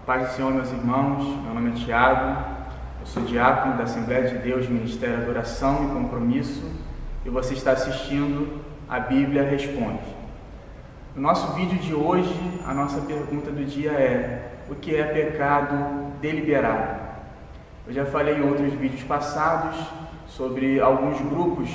Paz do Senhor, meus irmãos. Meu nome é Tiago, eu sou diácono da Assembleia de Deus, Ministério de Adoração e Compromisso, e você está assistindo a Bíblia Responde. No nosso vídeo de hoje, a nossa pergunta do dia é: o que é pecado deliberado? Eu já falei em outros vídeos passados sobre alguns grupos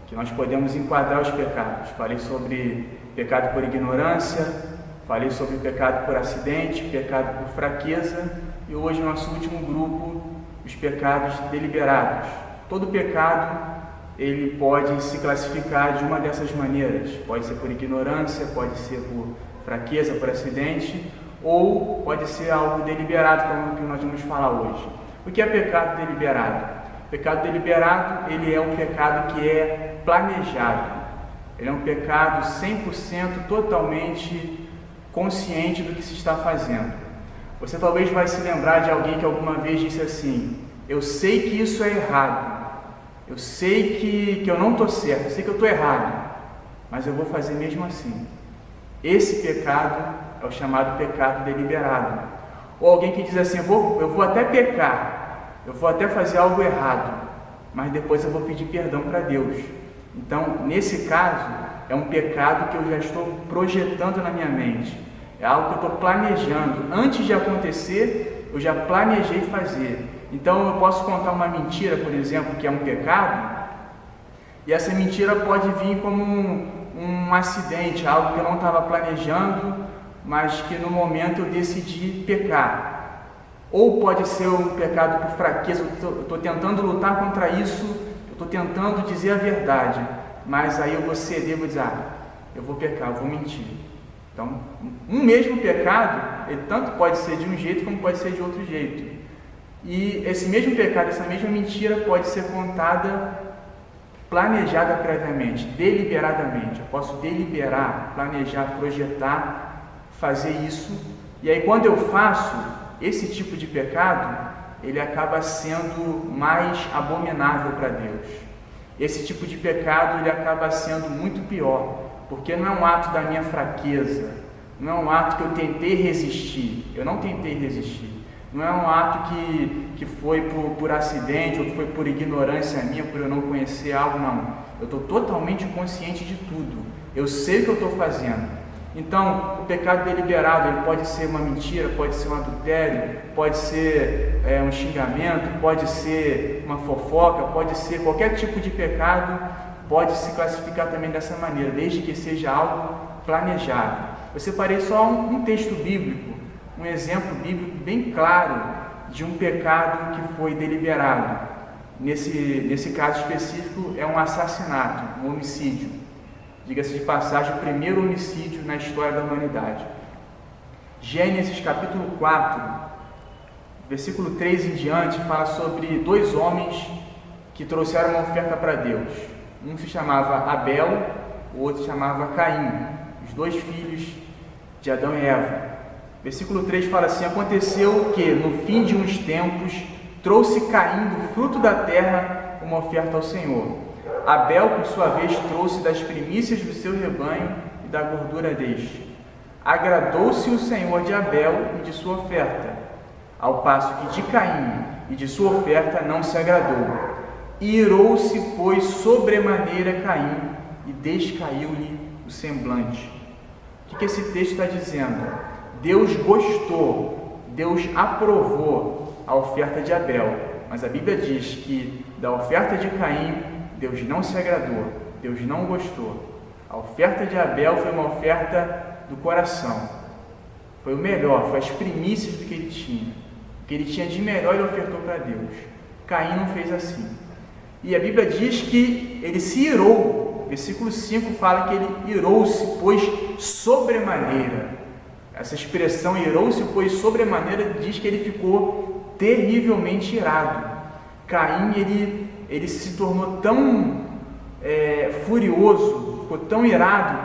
que nós podemos enquadrar os pecados. Falei sobre pecado por ignorância, falei sobre pecado por acidente, pecado por fraqueza, e hoje o nosso último grupo, os pecados deliberados. Todo pecado ele pode se classificar de uma dessas maneiras. Pode ser por ignorância, pode ser por fraqueza, por acidente, ou pode ser algo deliberado, como o que nós vamos falar hoje. O que é pecado deliberado? Pecado deliberado, ele é um pecado que é planejado. Ele é um pecado 100% totalmente consciente do que se está fazendo. Você talvez vai se lembrar de alguém que alguma vez disse assim: eu sei que isso é errado, eu sei que eu não estou certo, eu sei que eu estou errado, mas eu vou fazer mesmo assim. Esse pecado é o chamado pecado deliberado. Ou alguém que diz assim: eu vou até pecar, eu vou até fazer algo errado, mas depois eu vou pedir perdão para Deus. Então, nesse caso, é um pecado que eu já estou projetando na minha mente. É algo que eu estou planejando. Antes de acontecer, eu já planejei fazer. Então, eu posso contar uma mentira, por exemplo, que é um pecado, e essa mentira pode vir como um acidente, algo que eu não estava planejando, mas que no momento eu decidi pecar. Ou pode ser um pecado por fraqueza, eu estou tentando lutar contra isso, eu estou tentando dizer a verdade, mas aí eu vou ceder, vou dizer: eu vou pecar, eu vou mentir. Então, um mesmo pecado, ele tanto pode ser de um jeito como pode ser de outro jeito. E esse mesmo pecado, essa mesma mentira pode ser contada, planejada previamente, deliberadamente. Eu posso deliberar, planejar, projetar, fazer isso. E aí quando eu faço esse tipo de pecado, ele acaba sendo mais abominável para Deus. Esse tipo de pecado, ele acaba sendo muito pior, porque não é um ato da minha fraqueza, não é um ato que eu tentei resistir, eu não tentei resistir. Não é um ato que foi por acidente ou que foi por ignorância minha, por eu não conhecer algo, não. Eu estou totalmente consciente de tudo. Eu sei o que eu estou fazendo. Então, o pecado deliberado, ele pode ser uma mentira, pode ser um adultério, pode ser um xingamento, pode ser uma fofoca, pode ser qualquer tipo de pecado, pode se classificar também dessa maneira, desde que seja algo planejado. Eu separei só um texto bíblico, um exemplo bíblico bem claro de um pecado que foi deliberado. Nesse caso específico é um assassinato, um homicídio. Diga-se de passagem, o primeiro homicídio na história da humanidade. Gênesis capítulo 4, versículo 3 em diante, fala sobre dois homens que trouxeram uma oferta para Deus. Um se chamava Abel, o outro se chamava Caim, os dois filhos de Adão e Eva. Versículo 3 fala assim: aconteceu que, no fim de uns tempos, trouxe Caim do fruto da terra uma oferta ao Senhor. Abel, por sua vez, trouxe das primícias do seu rebanho e da gordura deste. Agradou-se o Senhor de Abel e de sua oferta, ao passo que de Caim e de sua oferta não se agradou. Irou-se, pois, sobremaneira Caim, e descaiu-lhe o semblante. O que esse texto está dizendo? Deus gostou, Deus aprovou a oferta de Abel, mas a Bíblia diz que da oferta de Caim, Deus não se agradou, Deus não gostou. A oferta de Abel foi uma oferta do coração, foi o melhor, foi as primícias do que ele tinha. O que ele tinha de melhor ele ofertou para Deus. Caim não fez assim. E a Bíblia diz que ele se irou. Versículo 5 fala que ele irou-se, pois sobremaneira. Essa expressão irou-se, pois sobremaneira, diz que ele ficou terrivelmente irado. Caim, ele se tornou tão furioso, ficou tão irado,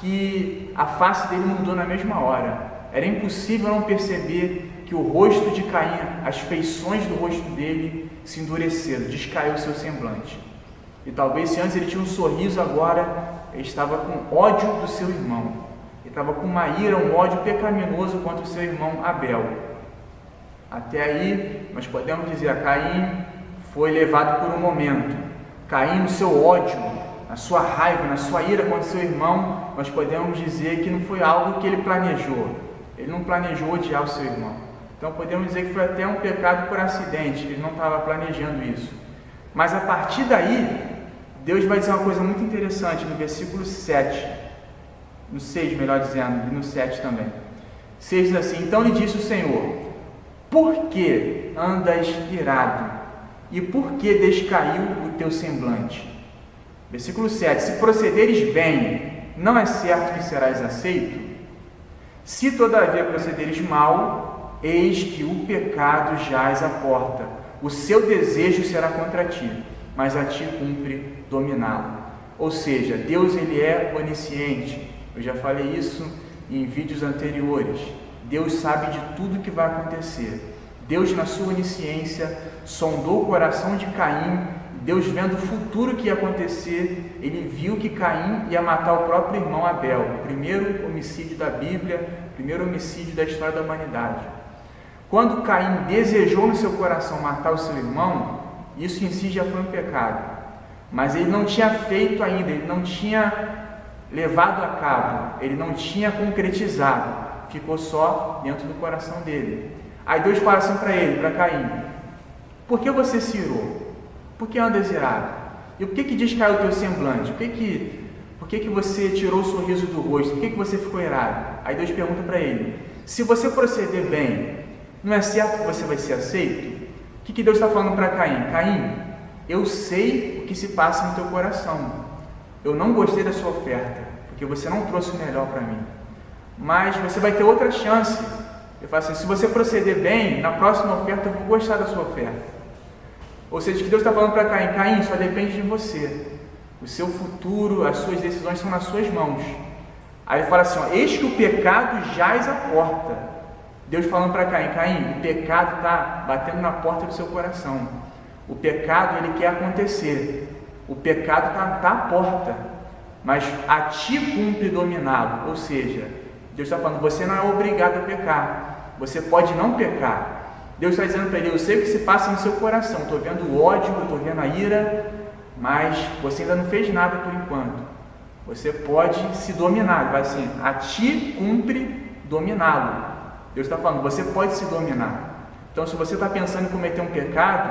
que a face dele mudou na mesma hora. Era impossível não perceber que o rosto de Caim, as feições do rosto dele se endureceram, descaiu o seu semblante. E talvez se antes ele tinha um sorriso, agora ele estava com ódio do seu irmão. Ele estava com uma ira, um ódio pecaminoso contra o seu irmão Abel. Até aí, nós podemos dizer, Caim foi levado por um momento. Caim, no seu ódio, na sua raiva, na sua ira contra seu irmão, nós podemos dizer que não foi algo que ele planejou. Ele não planejou odiar o seu irmão. Então podemos dizer que foi até um pecado por acidente, ele não estava planejando isso. Mas a partir daí, Deus vai dizer uma coisa muito interessante no versículo 7, no 6, melhor dizendo, e no 7 também. 6 diz assim: então lhe disse o Senhor: por que andas irado? E por que descaiu o teu semblante? Versículo 7: se procederes bem, não é certo que serás aceito? Se todavia procederes mal, eis que o pecado jaz à porta, o seu desejo será contra ti, mas a ti cumpre dominá-lo. Ou seja, Deus ele é onisciente. Eu já falei isso em vídeos anteriores. Deus sabe de tudo que vai acontecer. Deus, na sua onisciência, sondou o coração de Caim. Deus, vendo o futuro que ia acontecer, ele viu que Caim ia matar o próprio irmão Abel, o primeiro homicídio da Bíblia, o primeiro homicídio da história da humanidade. Quando Caim desejou no seu coração matar o seu irmão, isso em si já foi um pecado, mas ele não tinha feito ainda, ele não tinha levado a cabo, ele não tinha concretizado, ficou só dentro do coração dele. Aí Deus fala assim para ele, para Caim: por que você se irou? Por que andas irado? E por que descaiu o teu semblante? Por que você tirou o sorriso do rosto? Por que você ficou irado? Aí Deus pergunta para ele: se você proceder bem, não é certo que você vai ser aceito? O que Deus está falando para Caim? Caim, eu sei o que se passa no teu coração. Eu não gostei da sua oferta, porque você não trouxe o melhor para mim. Mas você vai ter outra chance. Eu falo assim: se você proceder bem, na próxima oferta eu vou gostar da sua oferta. Ou seja, o que Deus está falando para Caim: Caim, só depende de você. O seu futuro, as suas decisões são nas suas mãos. Aí ele fala assim: ó, eis que o pecado jaz à porta. Deus falando para Caim: Caim, o pecado está batendo na porta do seu coração. O pecado, ele quer acontecer. O pecado está à porta. Mas a ti cumpre dominá-lo. Ou seja, Deus está falando: você não é obrigado a pecar. Você pode não pecar. Deus está dizendo para ele: eu sei o que se passa no seu coração. Estou vendo o ódio, estou vendo a ira, mas você ainda não fez nada por enquanto. Você pode se dominar. Vai assim: a ti cumpre dominá-lo. Deus está falando: você pode se dominar. Então, se você está pensando em cometer um pecado,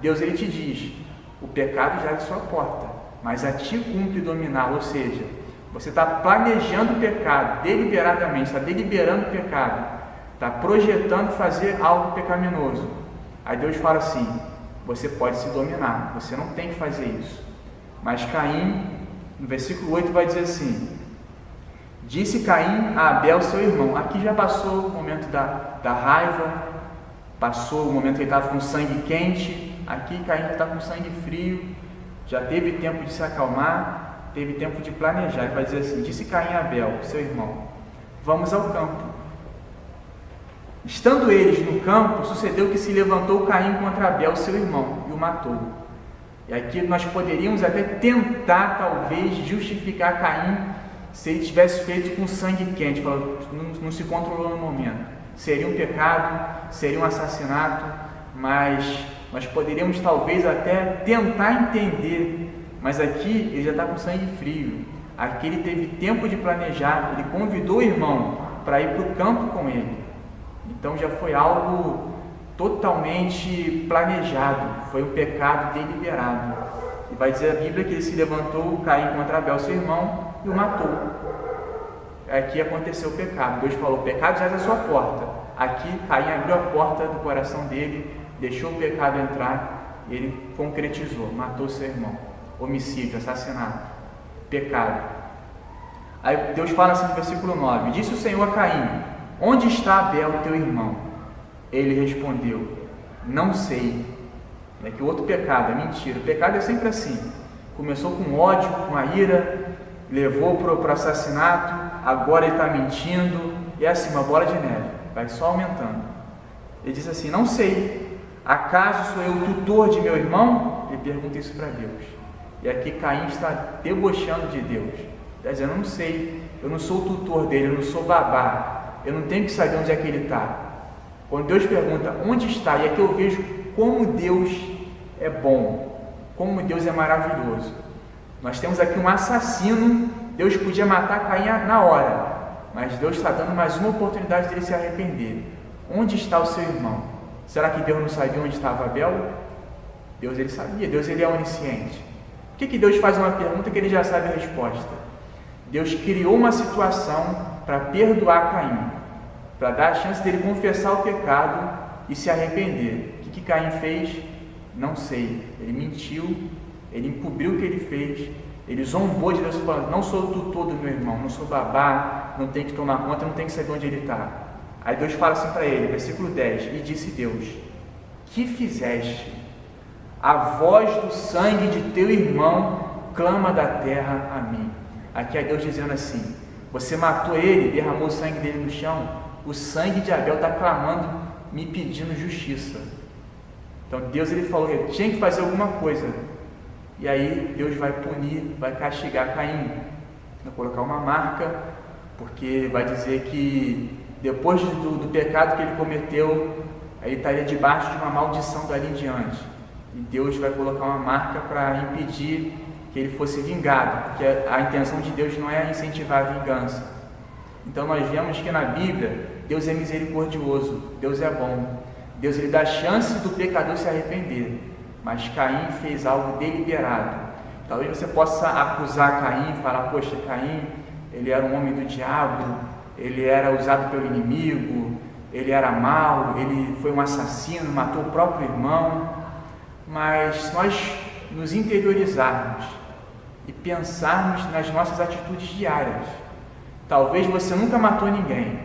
Deus ele te diz: o pecado já é à sua porta, mas a ti cumpre dominá-lo. Ou seja, você está planejando o pecado deliberadamente, está deliberando o pecado, está projetando fazer algo pecaminoso. Aí Deus fala assim: você pode se dominar, você não tem que fazer isso. Mas Caim, no versículo 8, vai dizer assim: disse Caim a Abel, seu irmão. Aqui já passou o momento da raiva, passou o momento que ele estava com sangue quente. Aqui Caim já está com sangue frio, já teve tempo de se acalmar, teve tempo de planejar. Ele vai dizer assim: disse Caim a Abel, seu irmão, vamos ao campo. Estando eles no campo, sucedeu que se levantou Caim contra Abel, seu irmão, e o matou. E aqui nós poderíamos até tentar, talvez, justificar Caim se ele tivesse feito com sangue quente, não se controlou no momento. Seria um pecado, seria um assassinato, mas nós poderíamos talvez até tentar entender. Mas aqui ele já está com sangue frio. Aqui ele teve tempo de planejar, ele convidou o irmão para ir para o campo com ele. Então já foi algo totalmente planejado, foi um pecado deliberado. E vai dizer a Bíblia que ele se levantou, Caim contra Abel, seu irmão, e o matou. Aqui aconteceu o pecado. Deus falou: o pecado já é à sua porta. Aqui Caim abriu a porta do coração dele, deixou o pecado entrar, e ele concretizou, matou seu irmão. Homicídio, assassinato, pecado. Aí Deus fala assim no versículo 9: disse o Senhor a Caim: onde está Abel, teu irmão? Ele respondeu: não sei. É que outro pecado, é mentira. O pecado é sempre assim. Começou com ódio, com a ira, levou para o assassinato, agora ele está mentindo. E é assim, uma bola de neve, vai só aumentando. Ele diz assim: não sei. Acaso sou eu o tutor de meu irmão? Ele pergunta isso para Deus. E aqui Caim está debochando de Deus. Está dizendo: não sei. eu não sou o tutor dele, eu não sou babá, eu não tenho que saber onde é que ele está. Quando Deus pergunta onde está, e aqui eu vejo como Deus é bom, como Deus é maravilhoso. Nós temos aqui um assassino, Deus podia matar Caim na hora, mas Deus está dando mais uma oportunidade dele se arrepender. Onde está o seu irmão? Será que Deus não sabia onde estava Abel? Deus ele sabia, Deus ele é onisciente. Por que Deus faz uma pergunta que ele já sabe a resposta? Deus criou uma situação para perdoar Caim, para dar a chance dele confessar o pecado e se arrepender. O que Caim fez? Não sei. Ele mentiu, ele encobriu o que ele fez, ele zombou de Deus falando, não sou o tutor do meu irmão, não sou babá, não tenho que tomar conta, não tenho que saber onde ele está. Aí Deus fala assim para ele, versículo 10, e disse Deus, que fizeste? A voz do sangue de teu irmão clama da terra a mim. Aqui é Deus dizendo assim, você matou ele, derramou o sangue dele no chão, o sangue de Abel está clamando, me pedindo justiça. Então Deus ele falou que ele tinha que fazer alguma coisa. E aí Deus vai punir, vai castigar Caim, vai colocar uma marca, porque vai dizer que depois do pecado que ele cometeu, ele estaria debaixo de uma maldição dali em diante. E Deus vai colocar uma marca para impedir que ele fosse vingado, porque a intenção de Deus não é incentivar a vingança. Então nós vemos que na Bíblia, Deus é misericordioso, Deus é bom. Deus ele dá chance do pecador se arrepender. Mas Caim fez algo deliberado. Talvez você possa acusar Caim, falar, poxa, Caim, ele era um homem do diabo, ele era usado pelo inimigo, ele era mau, ele foi um assassino, matou o próprio irmão. Mas se nós nos interiorizarmos e pensarmos nas nossas atitudes diárias, talvez você nunca matou ninguém,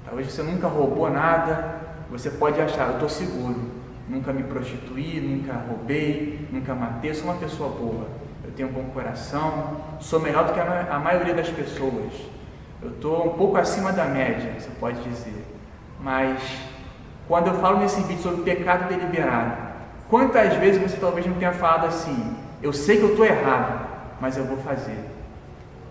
talvez você nunca roubou nada, você pode achar, eu estou seguro. Nunca me prostituí, nunca roubei, nunca matei, sou uma pessoa boa, eu tenho um bom coração, sou melhor do que a maioria das pessoas, eu estou um pouco acima da média, você pode dizer. Mas quando eu falo nesse vídeo sobre pecado deliberado, quantas vezes você talvez não tenha falado assim, eu sei que eu estou errado, mas eu vou fazer,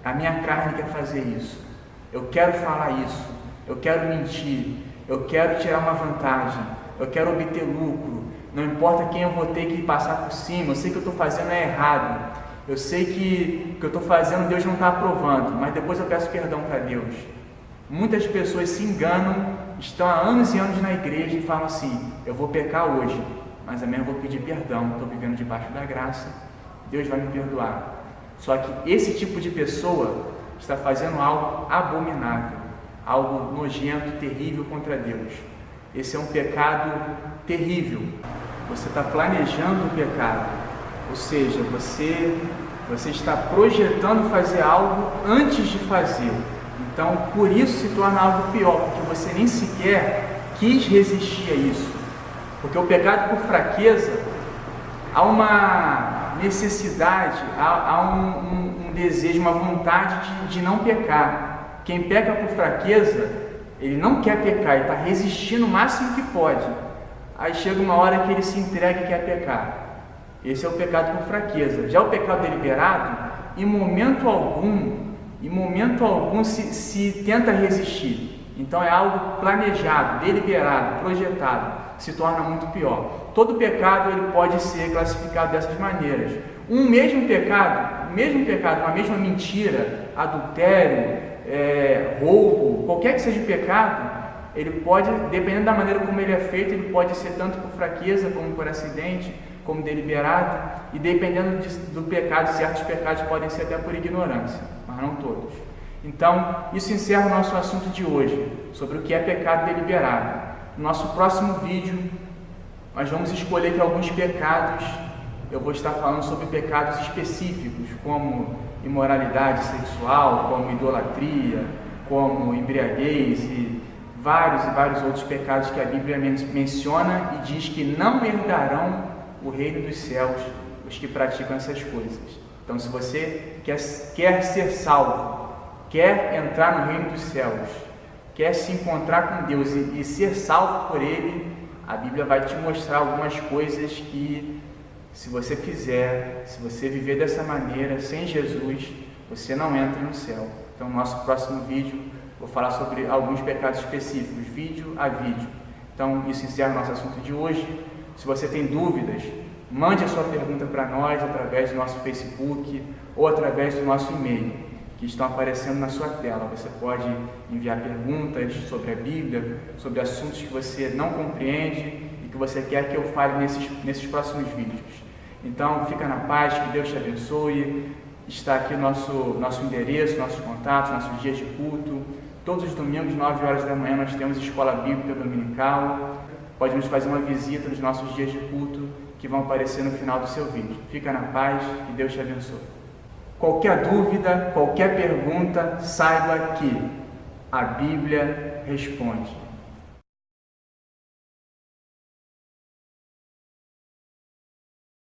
a minha carne quer fazer isso, eu quero falar isso, eu quero mentir, eu quero tirar uma vantagem, eu quero obter lucro, não importa quem eu vou ter que passar por cima, eu sei que eu estou fazendo é errado, eu sei que o que eu estou fazendo Deus não está aprovando, mas depois eu peço perdão para Deus. Muitas pessoas se enganam, estão há anos e anos na igreja e falam assim, eu vou pecar hoje, mas amanhã eu vou pedir perdão, estou vivendo debaixo da graça, Deus vai me perdoar. Só que esse tipo de pessoa está fazendo algo abominável, algo nojento, terrível contra Deus. Esse é um pecado terrível. Você está planejando o pecado, ou seja, você está projetando fazer algo antes de fazer. Então, por isso se torna algo pior, porque você nem sequer quis resistir a isso. Porque o pecado por fraqueza, há uma necessidade, há um desejo, uma vontade de não pecar. Quem peca por fraqueza, ele não quer pecar, ele está resistindo o máximo que pode. Aí chega uma hora que ele se entrega e quer pecar. Esse é o pecado por fraqueza. Já o pecado deliberado, em momento algum se tenta resistir. Então é algo planejado, deliberado, projetado, se torna muito pior. Todo pecado ele pode ser classificado dessas maneiras. Um mesmo pecado, uma mesma mentira, adultério, roubo, qualquer que seja o pecado, ele pode, dependendo da maneira como ele é feito, ele pode ser tanto por fraqueza, como por acidente, como deliberado, e dependendo do pecado, certos pecados podem ser até por ignorância, mas não todos. Então, isso encerra o nosso assunto de hoje, sobre o que é pecado deliberado. No nosso próximo vídeo, nós vamos escolher aqui alguns pecados, eu vou estar falando sobre pecados específicos, como imoralidade sexual, como idolatria, como embriaguez e vários outros pecados que a Bíblia menciona e diz que não herdarão o reino dos céus os que praticam essas coisas. Então, se você quer ser salvo, quer entrar no reino dos céus, quer se encontrar com Deus e ser salvo por Ele, a Bíblia vai te mostrar algumas coisas que, se você fizer, se você viver dessa maneira, sem Jesus, você não entra no céu. Então, no nosso próximo vídeo, vou falar sobre alguns pecados específicos, vídeo a vídeo. Então, isso encerra o nosso assunto de hoje. Se você tem dúvidas, mande a sua pergunta para nós através do nosso Facebook ou através do nosso e-mail, que estão aparecendo na sua tela. Você pode enviar perguntas sobre a Bíblia, sobre assuntos que você não compreende e que você quer que eu fale nesses próximos vídeos. Então, fica na paz, que Deus te abençoe. Está aqui o nosso endereço, nossos contatos, nossos dias de culto. Todos os domingos, 9 horas da manhã, nós temos escola bíblica dominical. Pode nos fazer uma visita nos nossos dias de culto, que vão aparecer no final do seu vídeo. Fica na paz, que Deus te abençoe. Qualquer dúvida, qualquer pergunta, saiba que a Bíblia responde.